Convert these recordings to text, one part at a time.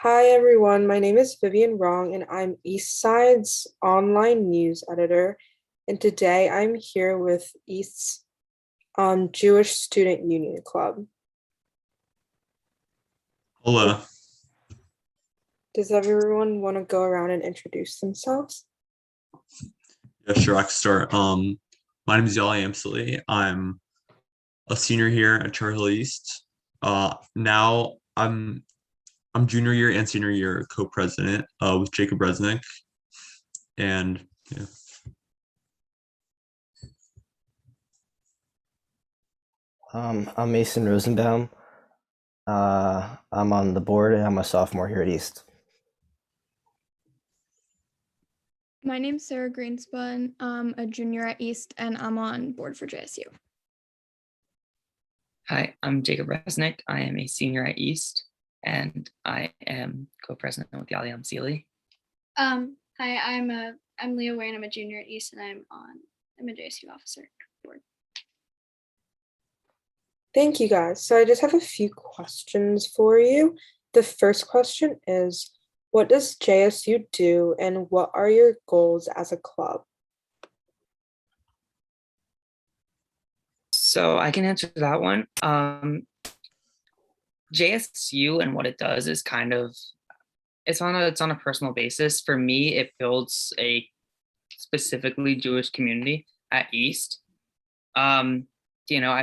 Hi everyone, my name is Vivian Wrong and I'm Eastside's online news editor. And today I'm here with East's Jewish Student Union Club. Hello. Does everyone want to go around and introduce themselves? Yeah, sure. I can start. My name is Yali Amsley. I'm a senior here at Char Hill East. Now I'm junior year and senior year co-president with Jacob Resnick. And yeah. I'm Mason Rosenbaum. I'm on the board and I'm a sophomore here at East. My name's Sarah Greenspun. I'm a junior at East and I'm on board for JSU. Hi, I'm Jacob Resnick. I am a senior at East and I am co-president with Yali Amsili. Hi, I'm Leah Wayne. I'm a junior at East and I'm a JSU officer board. Thank you guys. So I just have a few questions for you. The first question is, what does JSU do and what are your goals as a club? So I can answer that one. JSU and what it does is kind of it's on a personal basis. For me, it builds a specifically Jewish community at East. I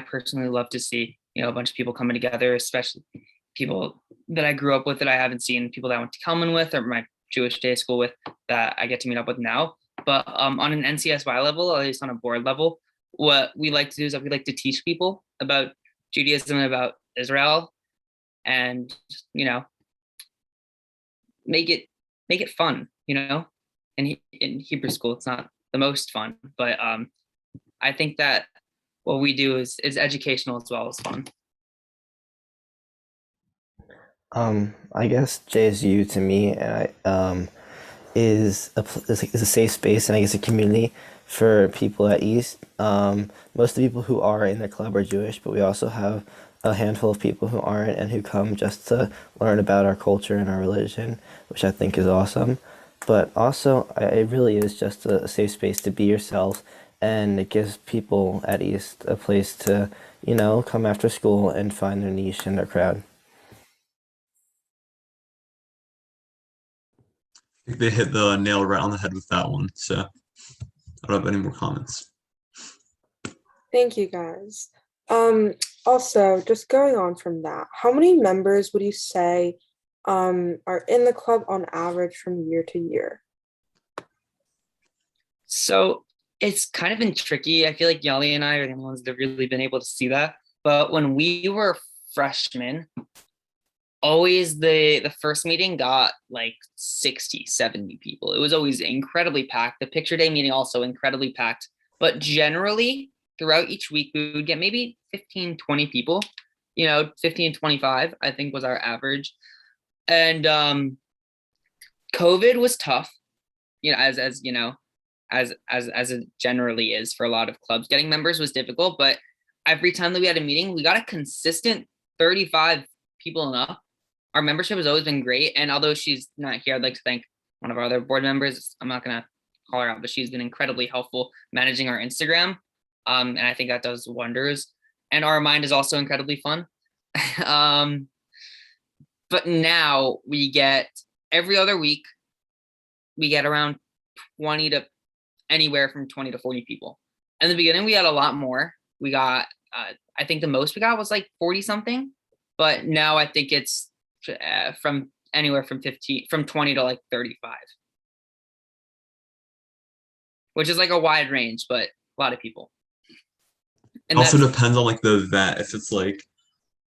personally love to see, a bunch of people coming together, especially people that I grew up with that I haven't seen, people that I went to Kelman with or my Jewish day school with that I get to meet up with now. But on an NCSY level, or at least on a board level, what we like to do is that we like to teach people about Judaism and about Israel and, make it fun, in Hebrew school, it's not the most fun, but I think that what we do is educational as well as fun. I guess JSU to me is a safe space and I guess a community for people at East. Most of the people who are in the club are Jewish, but we also have a handful of people who aren't and who come just to learn about our culture and our religion, which I think is awesome. But also, it really is just a safe space to be yourself, and it gives people at East a place to, come after school and find their niche and their crowd. I think they hit the nail right on the head with that one. So I don't have any more comments. Thank you guys. Also, just going on from that, how many members would you say are in the club on average from year to year? So it's kind of been tricky. I feel like Yali and I are the ones that have really been able to see that. But when we were freshmen, always the first meeting got like 60, 70 people. It was always incredibly packed. The picture day meeting also incredibly packed. But generally, throughout each week, we would get maybe 15, 20 people, 15, 25, I think was our average. And COVID was tough, as it generally is for a lot of clubs. Getting members was difficult, but every time that we had a meeting, we got a consistent 35 people and up. Our membership has always been great. And although she's not here, I'd like to thank one of our other board members. I'm not going to call her out, but she's been incredibly helpful managing our Instagram. And I think that does wonders. And our mind is also incredibly fun. But now we get every other week, we get around 20 to anywhere from 20 to 40 people. In the beginning, we had a lot more. We got, I think the most we got was like 40 something, but now I think it's from anywhere from 20 to like 35, which is like a wide range, but a lot of people. And also depends on like the event. If it's like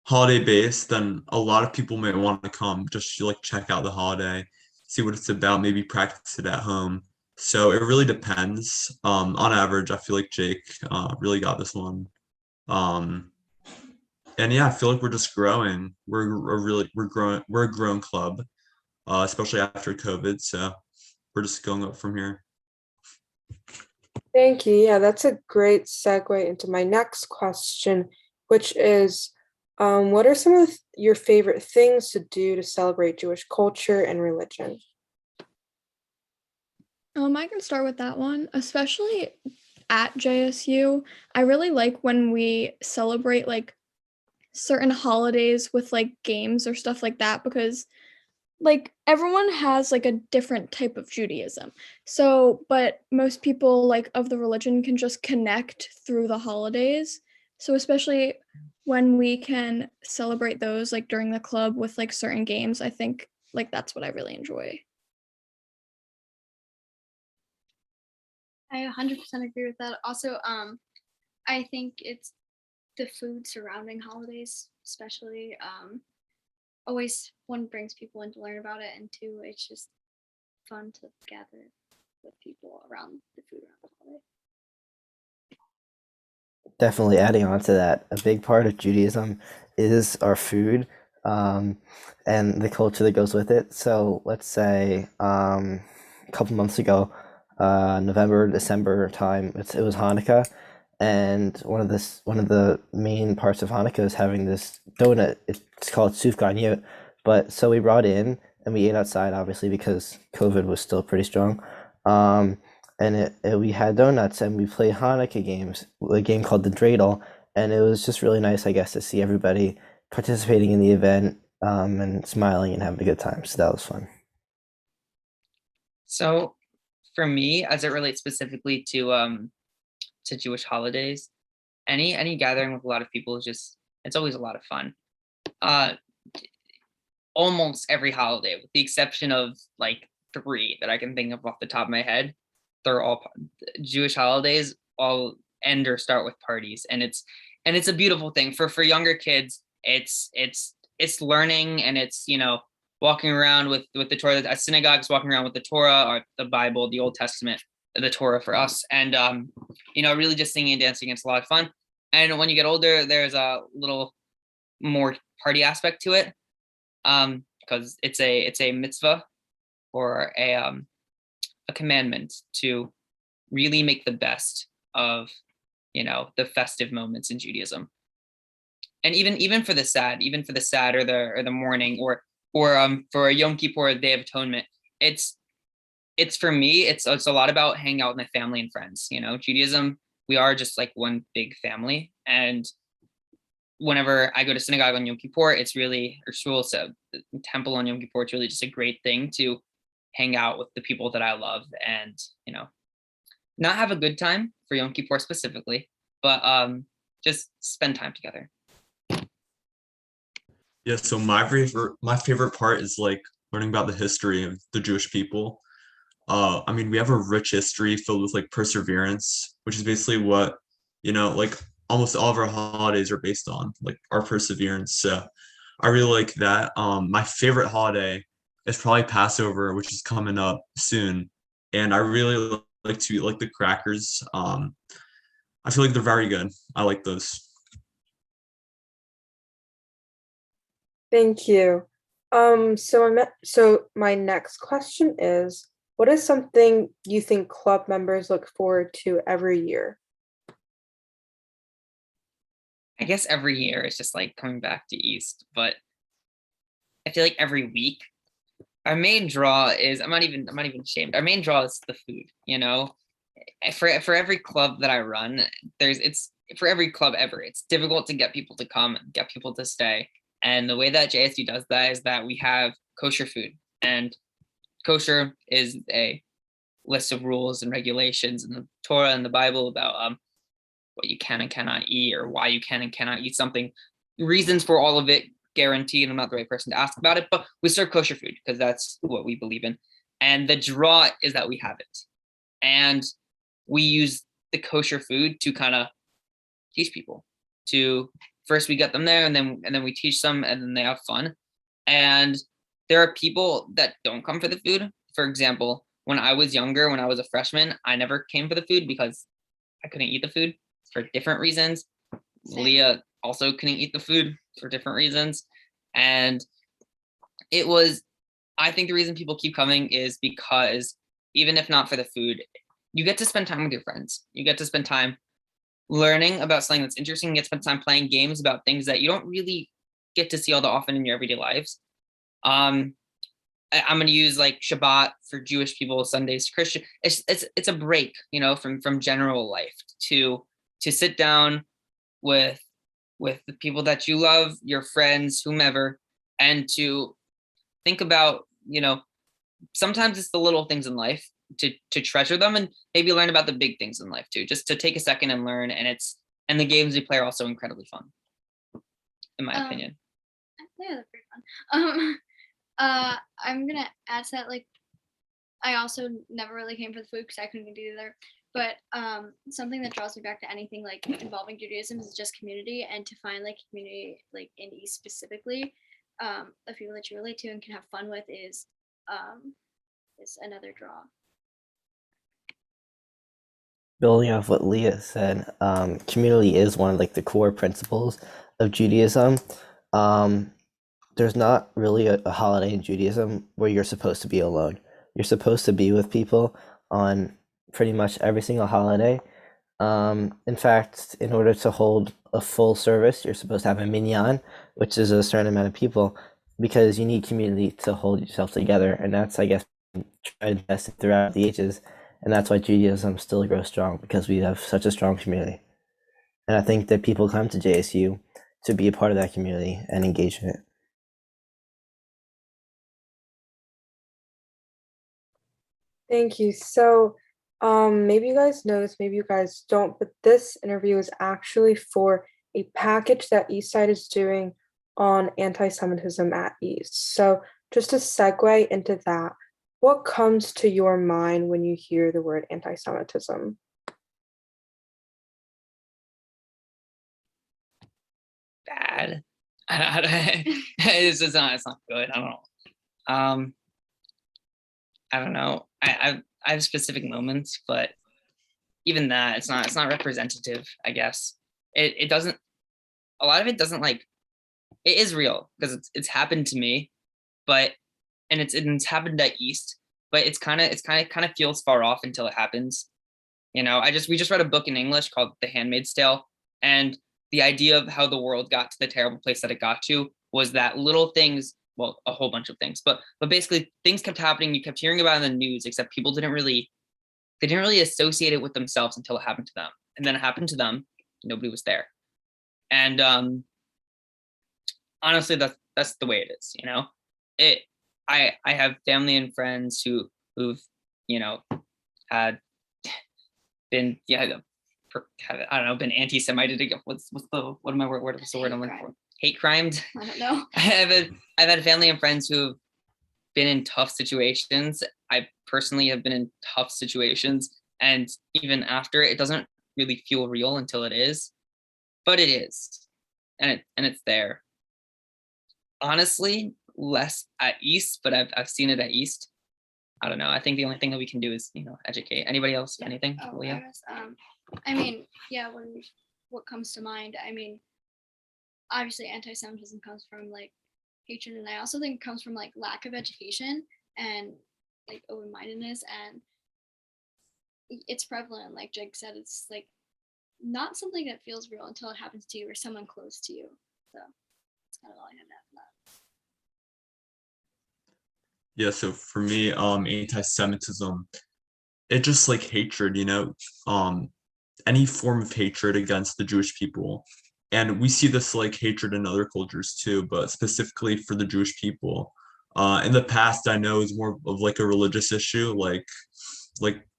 holiday based, then a lot of people may want to come just to like check out the holiday, see what it's about, maybe practice it at home. So it really depends. On average, I feel like Jake really got this one. And yeah, I feel like we're just growing. We're a grown club, especially after COVID. So we're just going up from here. Thank you. Yeah, that's a great segue into my next question, which is, What are some of your favorite things to do to celebrate Jewish culture and religion? I can start with that one, especially at JSU. I really like when we celebrate like certain holidays with like games or stuff like that because like everyone has like a different type of Judaism. So, but most people like of the religion can just connect through the holidays. So, especially when we can celebrate those like during the club with like certain games, I think like that's what I really enjoy. I 100% agree with that. Also, I think it's the food surrounding holidays, especially. Always one brings people in to learn about it, and two, it's just fun to gather with people around the food around the holiday. Definitely adding on to that, a big part of Judaism is our food, and the culture that goes with it. So let's say a couple months ago, November, December time, it was Hanukkah, and one of the main parts of Hanukkah is having this donut. It's called sufgan yot, but so we brought in and we ate outside, obviously because COVID was still pretty strong. And we had donuts and we played Hanukkah games, a game called the Dreidel, and it was just really nice, I guess, to see everybody participating in the event, and smiling and having a good time. So that was fun. So for me, as it relates specifically to Jewish holidays, any gathering with a lot of people is just, it's always a lot of fun. Almost every holiday, with the exception of like 3 that I can think of off the top of my head, they're all Jewish holidays, all end or start with parties, and it's a beautiful thing for younger kids. It's learning, and it's, you know, walking around with the Torah. At synagogues, walking around with the Torah or the Bible, the Old Testament, the Torah for us, and you know, really just singing and dancing. It's a lot of fun. And when you get older, there's a little more party aspect to it, because it's a mitzvah or a commandment to really make the best of, you know, the festive moments in Judaism. And even for the sad, or the mourning, or for a Yom Kippur, Day of Atonement, it's for me, it's a lot about hanging out with my family and friends. You know, Judaism, we are just like one big family. And whenever I go to synagogue on Yom Kippur, it's really, or shul, so the temple on Yom Kippur, it's really just a great thing to hang out with the people that I love, and, you know, not have a good time for Yom Kippur specifically, but just spend time together. Yeah, so my favorite part is like learning about the history of the Jewish people. I mean, we have a rich history filled with like perseverance, which is basically what, you know, like almost all of our holidays are based on, like our perseverance. So I really like that. My favorite holiday is probably Passover, which is coming up soon, and I really like to eat like the crackers. I feel like they're very good. I like those. Thank you. So my next question is, what is something you think club members look forward to every year? I guess every year is just like coming back to East, but I feel like every week our main draw is, I'm not even ashamed. Our main draw is the food, you know. For every club that I run, it's for every club ever, it's difficult to get people to come and get people to stay. And the way that JSU does that is that we have kosher food, and kosher is a list of rules and regulations in the Torah and the Bible about what you can and cannot eat, or why you can and cannot eat something, reasons for all of it guaranteed. I'm not the right person to ask about it, but we serve kosher food because that's what we believe in. And the draw is that we have it. And we use the kosher food to kind of teach people. To first we get them there, and then we teach them, and then they have fun. And there are people that don't come for the food. For example, when I was younger, when I was a freshman, I never came for the food because I couldn't eat the food for different reasons. Leah also couldn't eat the food for different reasons. And it was, I think the reason people keep coming is because even if not for the food, you get to spend time with your friends. You get to spend time learning about something that's interesting. You get to spend time playing games about things that you don't really get to see all that often in your everyday lives. I'm going to use like Shabbat for Jewish people, Sundays Christian. It's a break, you know, from general life to sit down with the people that you love, your friends, whomever, and to think about, you know, sometimes it's the little things in life, to treasure them, and maybe learn about the big things in life too, just to take a second and learn. And the games we play are also incredibly fun, in my opinion. Yeah, they're pretty fun. I'm gonna add to that, like, I also never really came for the food because I couldn't eat either. But something that draws me back to anything like involving Judaism is just community, and to find like community like in East specifically, of people that you relate to and can have fun with is another draw. Building off what Leah said, community is one of like the core principles of Judaism. There's not really a holiday in Judaism where you're supposed to be alone. You're supposed to be with people on pretty much every single holiday. In fact, in order to hold a full service, you're supposed to have a minyan, which is a certain amount of people, because you need community to hold yourself together. And that's, I guess, tried throughout the ages. And that's why Judaism still grows strong, because we have such a strong community. And I think that people come to JSU to be a part of that community and engage in it. Thank you. So, maybe you guys know this, maybe you guys don't, but this interview is actually for a package that Eastside is doing on anti-Semitism at East. So, just to segue into that, what comes to your mind when you hear the word anti-Semitism? Bad. It's not good. I don't know. I don't know. I have specific moments, but even that, it's not representative, I guess. It doesn't, a lot of it doesn't, like, it is real because it's happened to me, but and it's happened at East, but it's kind of feels far off until it happens. You know, we just read a book in English called The Handmaid's Tale, and the idea of how the world got to the terrible place that it got to was that little things, well, a whole bunch of things, but basically things kept happening. You kept hearing about it in the news, except people didn't really associate it with themselves until it happened to them. And then it happened to them. Nobody was there. And honestly, that's the way it is, you know. I have family and friends who've, you know, had been, I don't know, been anti-Semitic. What's the word I'm looking for? Hate crimes. I don't know. I've had family and friends who've been in tough situations. I personally have been in tough situations, and even after, it doesn't really feel real until it is, but it is, and it's there. Honestly, less at East, but I've seen it at East. I don't know. I think the only thing that we can do is, you know, educate. Anybody else? Anything? Yeah. I mean, yeah. What comes to mind? I mean, obviously, anti-Semitism comes from like hatred, and I also think it comes from like lack of education and like open-mindedness, and it's prevalent. Like Jake said, it's like not something that feels real until it happens to you or someone close to you. So that's kind of all I had to add for that. Yeah, so for me, anti-Semitism, it just like hatred, you know, any form of hatred against the Jewish people. And we see this like hatred in other cultures too, but specifically for the Jewish people. In the past, I know is more of like a religious issue, like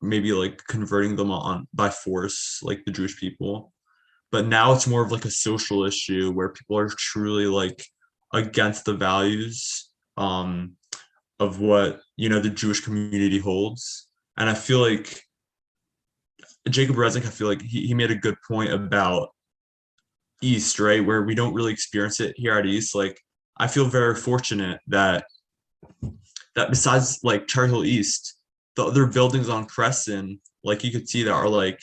maybe like converting them on by force, like the Jewish people. But now it's more of like a social issue where people are truly like against the values of what, you know, the Jewish community holds. And I feel like Jacob Resnick, I feel like he made a good point about East, right? Where we don't really experience it here at East. Like, I feel very fortunate that besides like Cherry Hill East, the other buildings on Crescent, like you could see that are like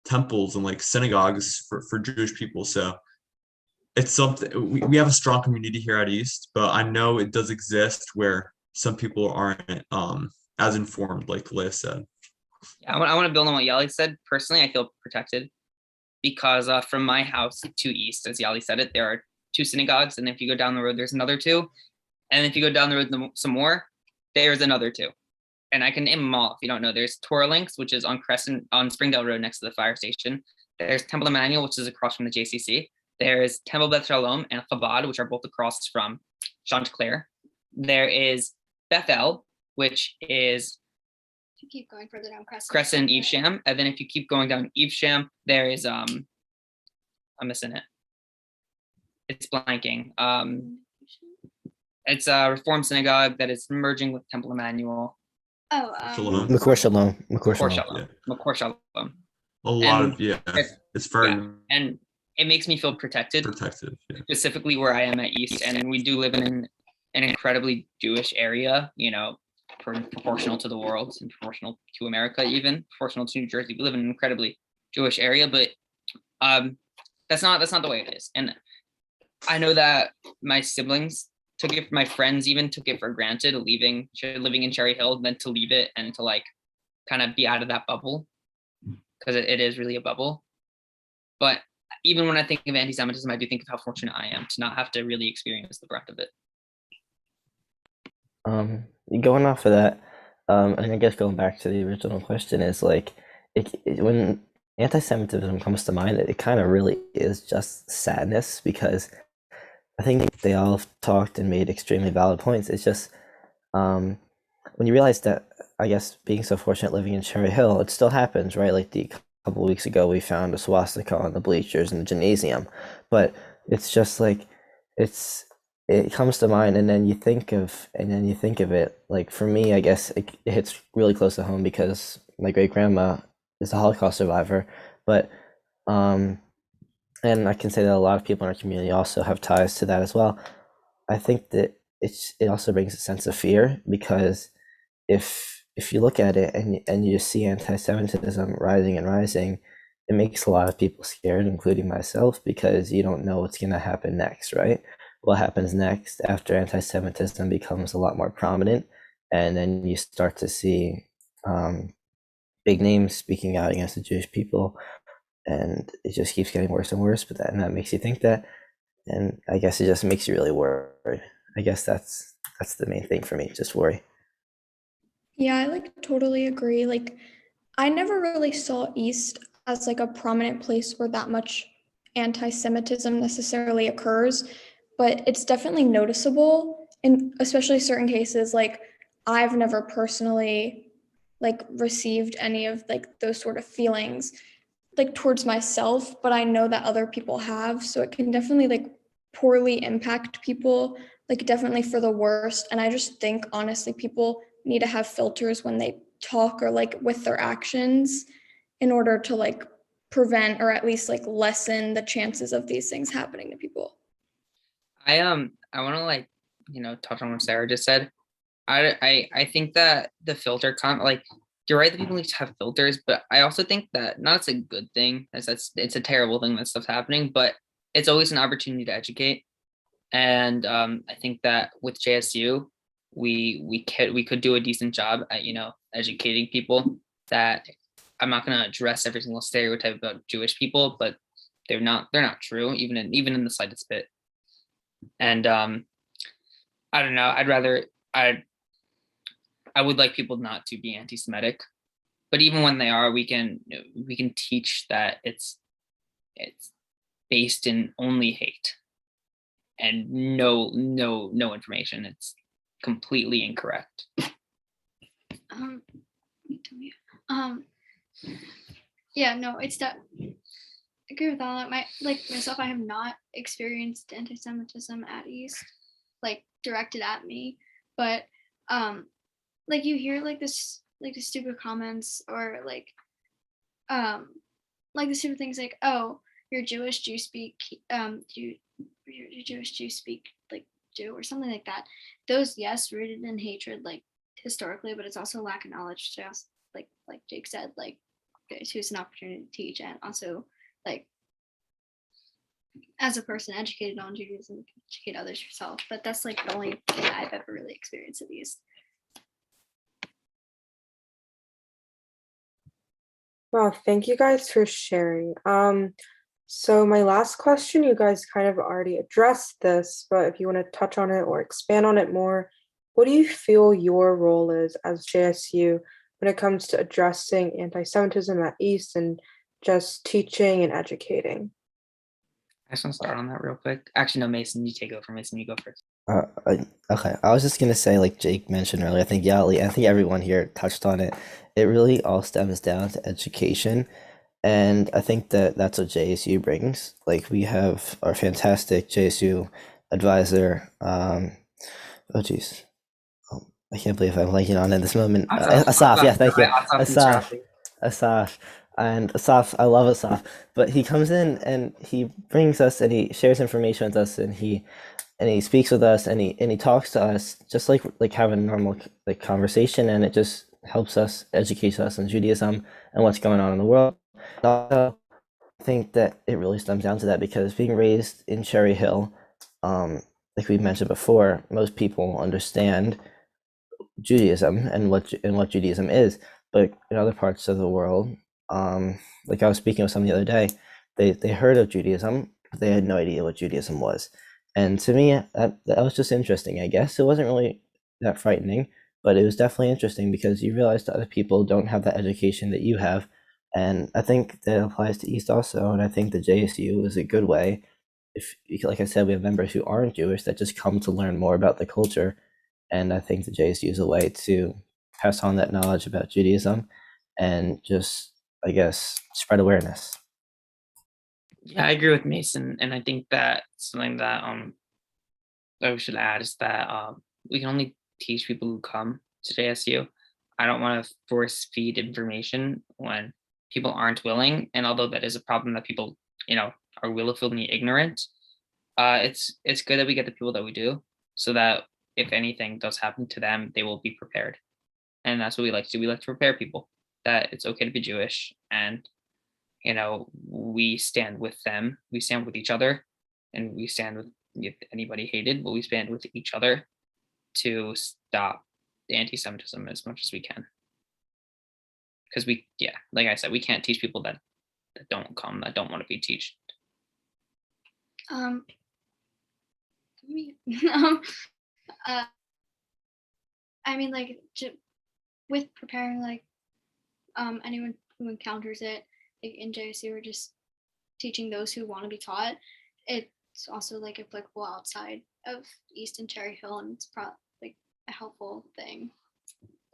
temples and like synagogues for Jewish people. So it's something, we have a strong community here at East, but I know it does exist where some people aren't as informed, like Leah said. Yeah, I want to build on what Yali said. Personally, I feel protected because from my house to East, as Yali said it, there are two synagogues, and if you go down the road, there's another two, and if you go down the road some more, there's another two. And I can name them all if you don't know. There's Torah Links, which is on Springdale Road next to the fire station. There's Temple Emmanuel, which is across from the JCC. There's Temple Beth Shalom and Chabad, which are both across from Chanticleer. There is Bethel, which is If you keep going further down Crescent Evesham. And then if you keep going down Evesham, there is I'm missing it. It's blanking. It's a Reformed synagogue that is merging with Temple Emmanuel. Oh, Shalom. Makor Shalom. Makor Makor Shalom. Shalom. Makor Shalom. A lot of it's very and it makes me feel protected, yeah. specifically where I am at East, and we do live in an incredibly Jewish area, you know, proportional to the world and proportional to America, even proportional to New Jersey. We live in an incredibly Jewish area, but that's not the way it is. And I know that my siblings took it, my friends even took it for granted, living in Cherry Hill, then to leave it and to like kind of be out of that bubble, because it is really a bubble. But even when I think of anti-Semitism, I do think of how fortunate I am to not have to really experience the brunt of it. Going off of that, and I guess going back to the original question is like, when anti-Semitism comes to mind, it kind of really is just sadness, because I think they all have talked and made extremely valid points. It's just when you realize that, I guess, being so fortunate living in Cherry Hill, it still happens, right? Like a couple of weeks ago, we found a swastika on the bleachers in the gymnasium, but it's just like it comes to mind, and then you think of it. Like for me, I guess it hits really close to home because my great grandma is a Holocaust survivor, but and I can say that a lot of people in our community also have ties to that as well. I think that it also brings a sense of fear, because if you look at it and you see anti-Semitism rising and rising, it makes a lot of people scared, including myself, because you don't know what's going to happen next, right? What happens next after anti-Semitism becomes a lot more prominent, and then you start to see big names speaking out against the Jewish people, and it just keeps getting worse and worse. But that makes you think that, and I guess it just makes you really worried. I guess that's the main thing for me, just worry. Yeah, I like totally agree. Like, I never really saw East as like a prominent place where that much anti-Semitism necessarily occurs, but it's definitely noticeable in especially certain cases. Like, I've never personally like received any of like those sort of feelings like towards myself, but I know that other people have, so it can definitely like poorly impact people, like definitely for the worst. And I just think honestly people need to have filters when they talk or like with their actions in order to like prevent or at least like lessen the chances of these things happening to people. I want to like, you know, touch on what Sarah just said. I think that the filter like, you're right that people need to have filters, but I also think that not it's a good thing, it's a terrible thing that stuff's happening, but it's always an opportunity to educate. And I think that with JSU, we could do a decent job at, you know, educating people. That I'm not going to address every single stereotype about Jewish people, but they're not true, even in the slightest bit. And I don't know. I would like people not to be anti-Semitic, but even when they are, we can teach that it's based in only hate and no information. It's completely incorrect. Yeah, no, it's that. I agree with all that. Myself, I have not experienced anti-Semitism at East, like directed at me, but like you hear like this, like the stupid comments or like the stupid things like, oh, you're Jewish, do you speak you're Jewish, do you speak like Jew or something like that. Those, yes, rooted in hatred like historically, but it's also lack of knowledge, just like Jake said, like it's an opportunity to teach, and also like as a person educated on Judaism, educate others yourself. But that's like the only thing I've ever really experienced at least. Wow, thank you guys for sharing. So my last question, you guys kind of already addressed this, but if you want to touch on it or expand on it more, what do you feel your role is as JSU when it comes to addressing anti-Semitism at East and just teaching and educating? I just want to start on that real quick. Actually, no, Mason, you take over. Mason, you go first. Okay, I was just gonna say, like Jake mentioned earlier, I think Yali, I think everyone here touched on it. It really all stems down to education, and I think that that's what JSU brings. Like we have our fantastic JSU advisor. Oh geez, I can't believe I'm blanking on it at this moment. Asaf, yeah, thank you, Asaf. Asaf. And Asaf, I love Asaf, but he comes in and he brings us and he shares information with us and he speaks with us and he talks to us just like having a normal like conversation, and it just helps us, educates us on Judaism and what's going on in the world. Also, I think that it really stems down to that because being raised in Cherry Hill, like we mentioned before, most people understand Judaism and what Judaism is, but in other parts of the world, like I was speaking with someone the other day, they heard of Judaism, but they had no idea what Judaism was. And to me, that was just interesting. I guess it wasn't really that frightening, but it was definitely interesting because you realize that other people don't have that education that you have, and I think that applies to East also. And I think the JSU is a good way. If, like I said, we have members who aren't Jewish that just come to learn more about the culture, and I think the JSU is a way to pass on that knowledge about Judaism and just, I guess, spread awareness. Yeah, I agree with Mason, and I think that something that that we should add is that we can only teach people who come to JSU. I don't want to force feed information when people aren't willing, and although that is a problem that people, are willfully ignorant, it's good that we get the people that we do, so that if anything does happen to them, they will be prepared. And that's what we like to do. We like to prepare people that it's okay to be Jewish, and we stand with them, we stand with each other, and we stand with if anybody hated, but we stand with each other to stop the anti-Semitism as much as we can. Because like I said, we can't teach people that don't come, that don't want to be taught. I mean, like, with preparing, like, anyone who encounters it, like in JSU, we're just teaching those who want to be taught. It's also like applicable outside of East and Cherry Hill, and it's like a helpful thing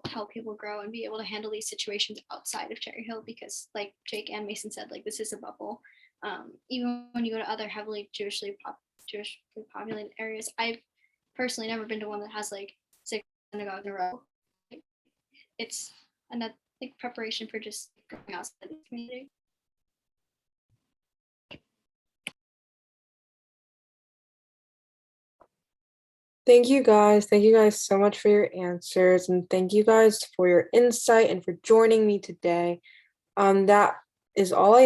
to help people grow and be able to handle these situations outside of Cherry Hill, because like Jake and Mason said, like this is a bubble. Even when you go to other heavily Jewishly populated areas, I've personally never been to one that has like 6 synagogues in a row. It's another like preparation for just going outside the community. Thank you guys. Thank you guys so much for your answers, and thank you guys for your insight and for joining me today. That is all I